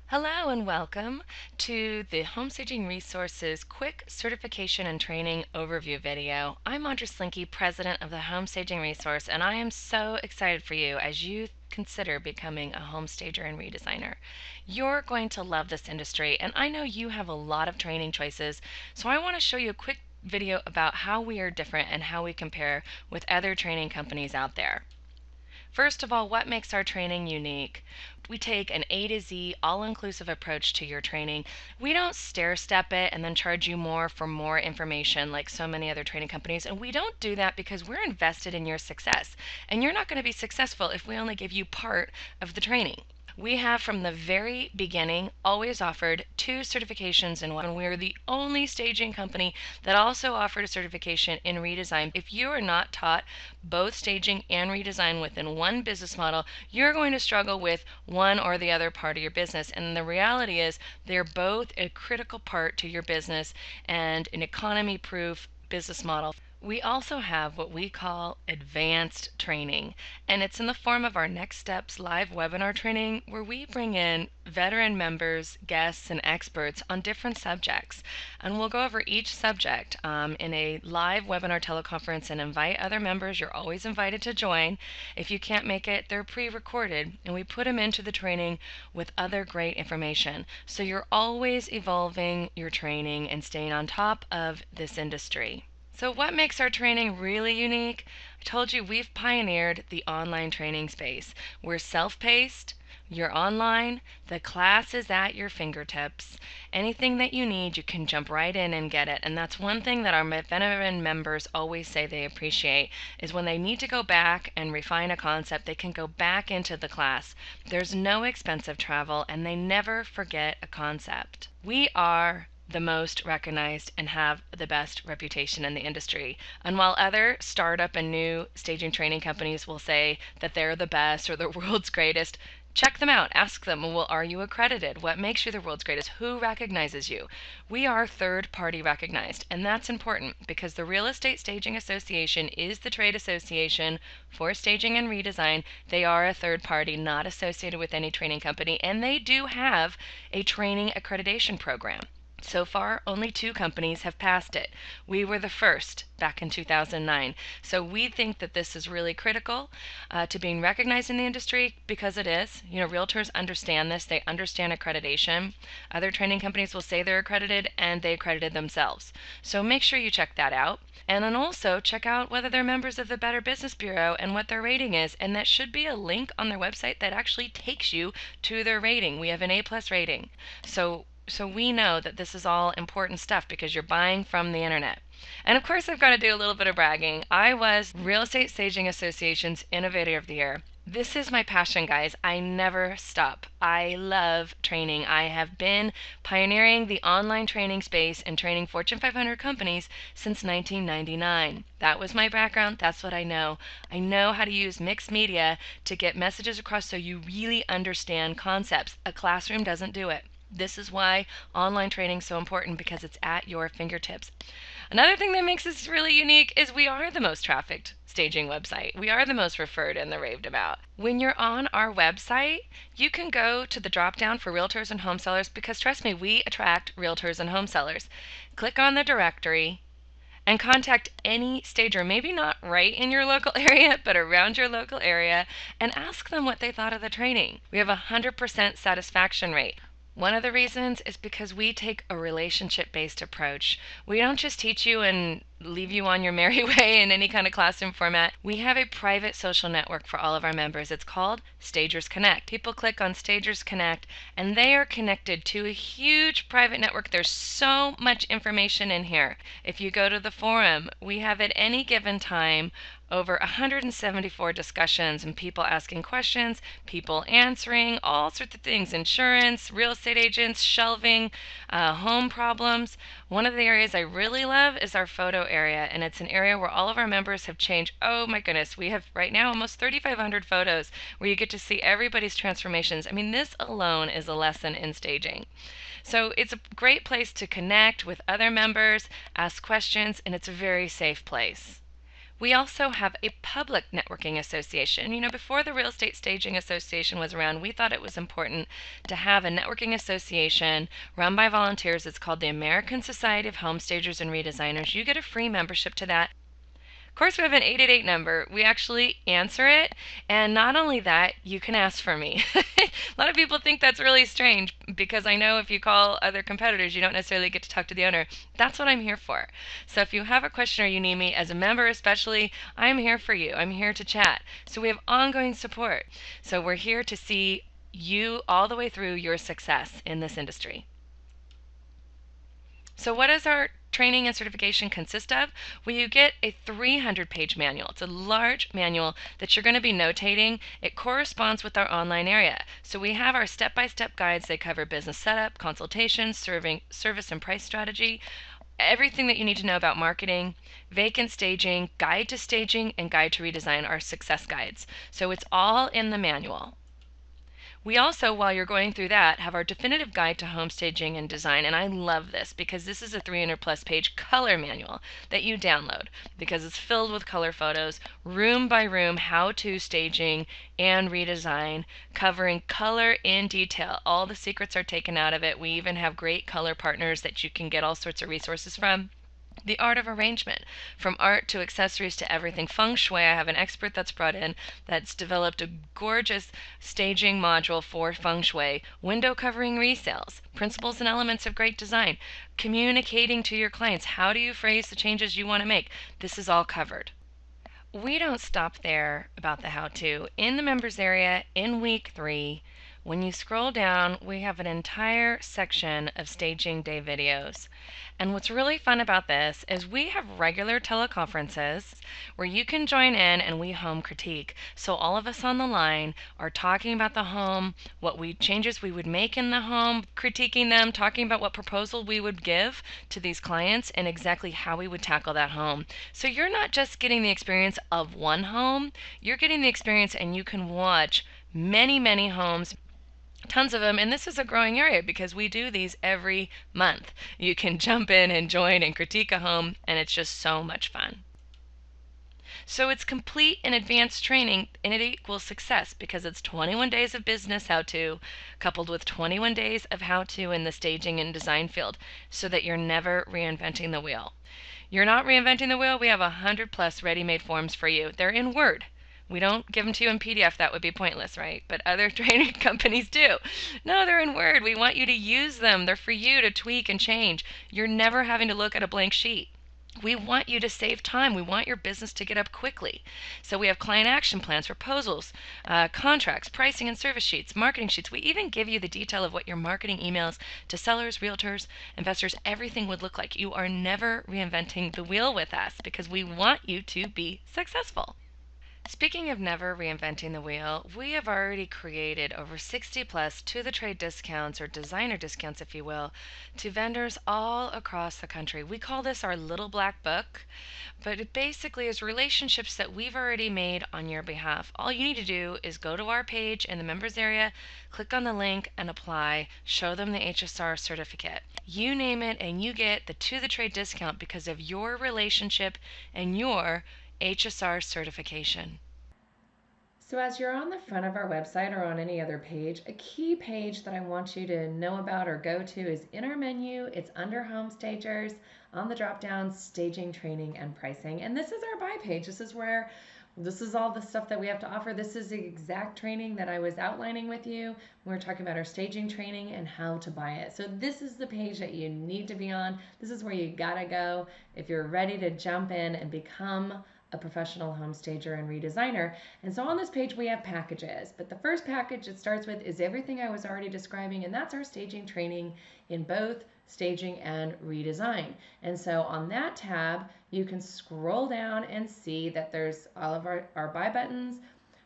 Hello and welcome to the Home Staging Resources quick certification and training overview video. I'm Audra Slinky, president of the Home Staging Resource, and I am so excited for you as you consider becoming a home stager and redesigner. You're going to love this industry, and I know you have a lot of training choices, so I want to show you a quick video about how we are different and how we compare with other training companies out there. First of all, what makes our training unique? We take an A to Z, all-inclusive approach to your training. We don't stair-step it and then charge you more for more information like so many other training companies. And we don't do that because we're invested in your success. And you're not going to be successful if we only give you part of the training. We have from the very beginning always offered 2 certifications in one. We're the only staging company that also offered a certification in redesign. If you are not taught both staging and redesign within one business model, you're going to struggle with one or the other part of your business. And the reality is they're both a critical part to your business and an economy-proof business model. We also have what we call advanced training, and it's in the form of our Next Steps live webinar training where we bring in veteran members, guests, and experts on different subjects. And we'll go over each subject in a live webinar teleconference and invite other members. You're always invited to join. If you can't make it, they're pre-recorded, and we put them into the training with other great information. So you're always evolving your training and staying on top of this industry. So what makes our training really unique? I told you we've pioneered the online training space. We're self-paced, you're online, the class is at your fingertips. Anything that you need, you can jump right in and get it. And that's one thing that our veteran members always say they appreciate is when they need to go back and refine a concept, they can go back into the class. There's no expensive travel and they never forget a concept. We are the most recognized and have the best reputation in the industry. And while other startup and new staging training companies will say that they're the best or the world's greatest, check them out. Ask them, well, are you accredited? What makes you the world's greatest? Who recognizes you? We are third-party recognized, and that's important because the Real Estate Staging Association is the trade association for staging and redesign. They are a third party, not associated with any training company, and they do have a training accreditation program. So far, only 2 companies have passed it. We were the first back in 2009. So we think that this is really critical to being recognized in the industry because it is. You know, realtors understand this. They understand accreditation. Other training companies will say they're accredited and they accredited themselves. So make sure you check that out. And then also check out whether they're members of the Better Business Bureau and what their rating is. And that should be a link on their website that actually takes you to their rating. We have an A+ rating. So we know that this is all important stuff because you're buying from the internet. And of course, I've got to do a little bit of bragging. I was Real Estate Staging Association's Innovator of the Year. This is my passion, guys. I never stop. I love training. I have been pioneering the online training space and training Fortune 500 companies since 1999. That was my background. That's what I know. I know how to use mixed media to get messages across so you really understand concepts. A classroom doesn't do it. This is why online training is so important because it's at your fingertips. Another thing that makes us really unique is we are the most trafficked staging website. We are the most referred and the raved about. When you're on our website, you can go to the drop down for realtors and home sellers because trust me, we attract realtors and home sellers. Click on the directory and contact any stager, maybe not right in your local area, but around your local area, and ask them what they thought of the training. We have a 100% satisfaction rate. One of the reasons is because we take a relationship-based approach. We don't just teach you and leave you on your merry way in any kind of classroom format. We have a private social network for all of our members. It's called Stagers Connect. People click on Stagers Connect and they are connected to a huge private network. There's so much information in here. If you go to the forum, we have at any given time over 174 discussions and people asking questions, people answering, all sorts of things, insurance, real estate agents, shelving, home problems. One of the areas I really love is our photo area, and it's an area where all of our members have changed. Oh my goodness, we have right now almost 3,500 photos where you get to see everybody's transformations. I mean, this alone is a lesson in staging. So it's a great place to connect with other members, ask questions, and it's a very safe place. We also have a public networking association. Before the Real Estate Staging Association was around, we thought it was important to have a networking association run by volunteers. It's called the American Society of Home Stagers and Redesigners. You get a free membership to that. Of course, we have an 888 number. We actually answer it. And not only that, you can ask for me. A lot of people think that's really strange because I know if you call other competitors, you don't necessarily get to talk to the owner. That's what I'm here for. So if you have a question or you need me, as a member especially, I'm here for you. I'm here to chat. So we have ongoing support. So we're here to see you all the way through your success in this industry. So what does our training and certification consist of? Well, you get a 300-page manual. It's a large manual that you're going to be notating. It corresponds with our online area. So we have our step-by-step guides. They cover business setup, consultations, service and price strategy, everything that you need to know about marketing, vacant staging, guide to staging, and guide to redesign are success guides. So it's all in the manual. We also, while you're going through that, have our definitive guide to home staging and design. And I love this because this is a 300+ page color manual that you download because it's filled with color photos, room by room, how-to staging and redesign, covering color in detail. All the secrets are taken out of it. We even have great color partners that you can get all sorts of resources from. The art of arrangement, from art to accessories to everything. Feng Shui, I have an expert that's brought in that's developed a gorgeous staging module for Feng Shui. Window covering resales, principles and elements of great design, communicating to your clients. How do you phrase the changes you want to make? This is all covered. We don't stop there about the how-to. In the members area, in week 3, when you scroll down, we have an entire section of staging day videos. And what's really fun about this is we have regular teleconferences where you can join in and we home critique. So all of us on the line are talking about the home, what changes we would make in the home, critiquing them, talking about what proposal we would give to these clients and exactly how we would tackle that home. So you're not just getting the experience of one home, you're getting the experience and you can watch many, many homes, tons of them, and this is a growing area because we do these every month. You can jump in and join and critique a home, and it's just so much fun. So it's complete and advanced training, and it equals success because it's 21 days of business how-to coupled with 21 days of how-to in the staging and design field so that you're never reinventing the wheel. You're not reinventing the wheel. We have 100+ ready-made forms for you. They're in Word. We don't give them to you in PDF. That would be pointless, right? But other training companies do. No, they're in Word. We want you to use them. They're for you to tweak and change. You're never having to look at a blank sheet. We want you to save time. We want your business to get up quickly. So we have client action plans, proposals, contracts, pricing and service sheets, marketing sheets. We even give you the detail of what your marketing emails to sellers, realtors, investors, everything would look like. You are never reinventing the wheel with us because we want you to be successful. Speaking of never reinventing the wheel, we have already created over 60+ to the trade discounts or designer discounts, if you will, to vendors all across the country. We call this our little black book, but it basically is relationships that we've already made on your behalf. All you need to do is go to our page in the members area, click on the link and apply, show them the HSR certificate. You name it and you get the to the trade discount because of your relationship and your HSR certification. So as you're on the front of our website or on any other page, a key page that I want you to know about or go to is in our menu. It's under Home Stagers, on the drop down, Staging, Training, and Pricing. And this is our buy page. This is all the stuff that we have to offer. This is the exact training that I was outlining with you. We're talking about our staging training and how to buy it. So this is the page that you need to be on. This is where you gotta go if you're ready to jump in and become a professional home stager and redesigner. And so on this page we have packages, but the first package it starts with is everything I was already describing, and that's our staging training in both staging and redesign. And so on that tab you can scroll down and see that there's all of our buy buttons,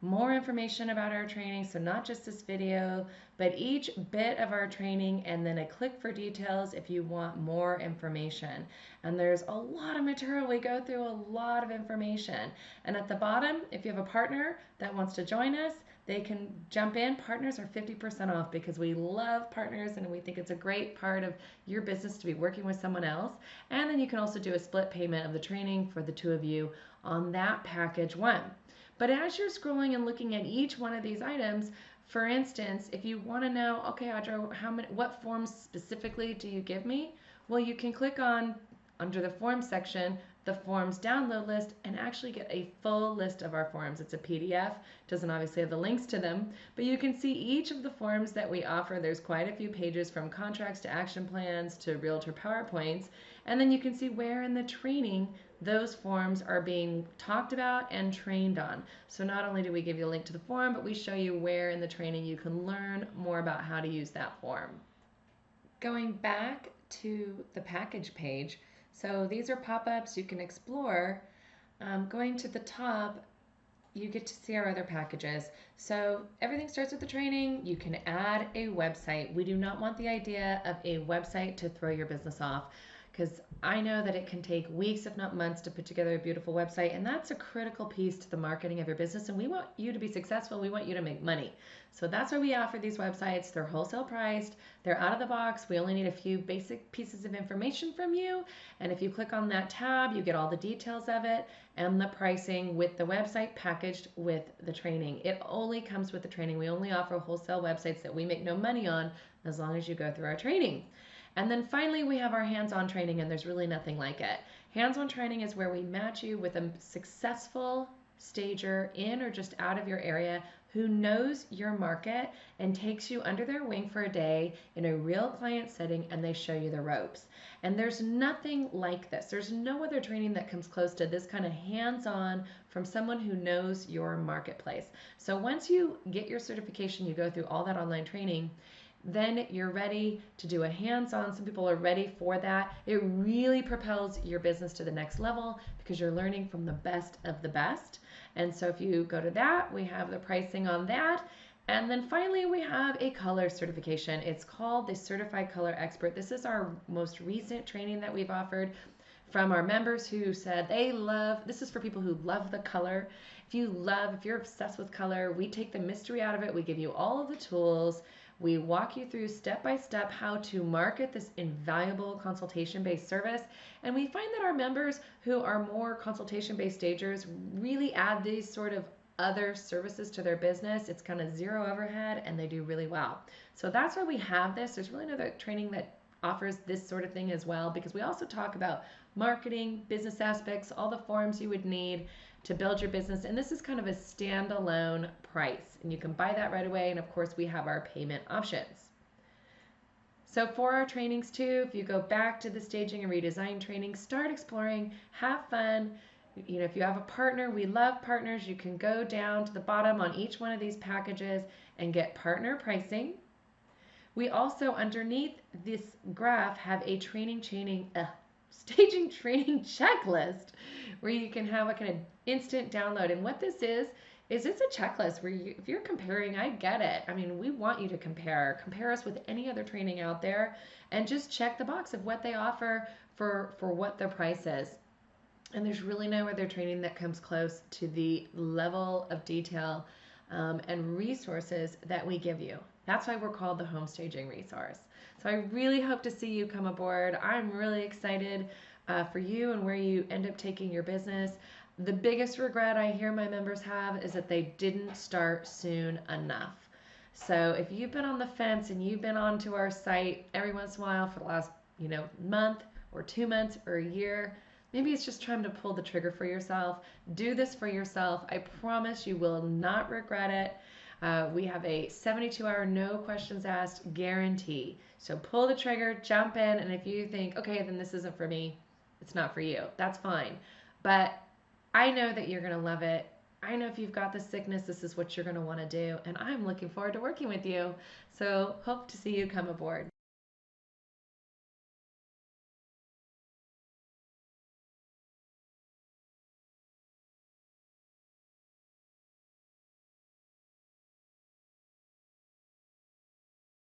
more information about our training, so not just this video, but each bit of our training, and then a click for details if you want more information. And there's a lot of material. We go through a lot of information. And at the bottom, if you have a partner that wants to join us, they can jump in. Partners are 50% off because we love partners and we think it's a great part of your business to be working with someone else. And then you can also do a split payment of the training for the two of you on that package one. But as you're scrolling and looking at each one of these items, for instance, if you want to know, okay, Audra, what forms specifically do you give me? Well, you can click on under the forms section, the forms download list, and actually get a full list of our forms. It's a PDF, doesn't obviously have the links to them, but you can see each of the forms that we offer. There's quite a few pages, from contracts to action plans to realtor PowerPoints, and then you can see where in the training those forms are being talked about and trained on. So not only do we give you a link to the form, but we show you where in the training you can learn more about how to use that form. Going back to the package page, so these are pop-ups you can explore. Going to the top, you get to see our other packages. So everything starts with the training. You can add a website. We do not want the idea of a website to throw your business off, because I know that it can take weeks, if not months, to put together a beautiful website, and that's a critical piece to the marketing of your business, and we want you to be successful. We want you to make money. So that's why we offer these websites. They're wholesale priced. They're out of the box. We only need a few basic pieces of information from you, and if you click on that tab, you get all the details of it and the pricing with the website packaged with the training. It only comes with the training. We only offer wholesale websites that we make no money on as long as you go through our training. And then finally, we have our hands-on training, and there's really nothing like it. Hands-on training is where we match you with a successful stager in or just out of your area who knows your market and takes you under their wing for a day in a real client setting, and they show you the ropes. And there's nothing like this. There's no other training that comes close to this kind of hands-on from someone who knows your marketplace. So once you get your certification, you go through all that online training, then you're ready to do a hands-on. Some people are ready for that. It really propels your business to the next level because you're learning from the best of the best. And so if you go to that, we have the pricing on that. And then finally, we have a color certification. It's called the Certified Color Expert. This is our most recent training that we've offered from our members who said they love, this is for people who love the color. If you're obsessed with color, we take the mystery out of it. We give you all of the tools. We walk you through step by step how to market this invaluable consultation-based service. And we find that our members who are more consultation-based stagers really add these sort of other services to their business. It's kind of zero overhead, and they do really well. So that's why we have this. There's really no other training that offers this sort of thing as well, because we also talk about marketing, business aspects, all the forms you would need to build your business. And this is kind of a standalone price, and you can buy that right away. And of course, we have our payment options. So for our trainings too, if you go back to the staging and redesign training, start exploring, have fun. You know, if you have a partner, we love partners. You can go down to the bottom on each one of these packages and get partner pricing. We also, underneath this graph, have a staging training checklist where you can have a kind of instant download. And what this is it's a checklist where if you're comparing, I get it. I mean, we want you to compare us with any other training out there, and just check the box of what they offer for what their price is. And there's really no other training that comes close to the level of detail and resources that we give you. That's why we're called the Home Staging Resource. So I really hope to see you come aboard. I'm really excited for you and where you end up taking your business. The biggest regret I hear my members have is that they didn't start soon enough. So if you've been on the fence and you've been onto our site every once in a while for the last month or 2 months or a year, maybe it's just time to pull the trigger for yourself. Do this for yourself. I promise you will not regret it. We have a 72-hour no questions asked guarantee. So pull the trigger, jump in, and if you think, okay, then this isn't for me, it's not for you. That's fine. But I know that you're going to love it. I know if you've got this sickness, this is what you're going to want to do, and I'm looking forward to working with you. So hope to see you come aboard.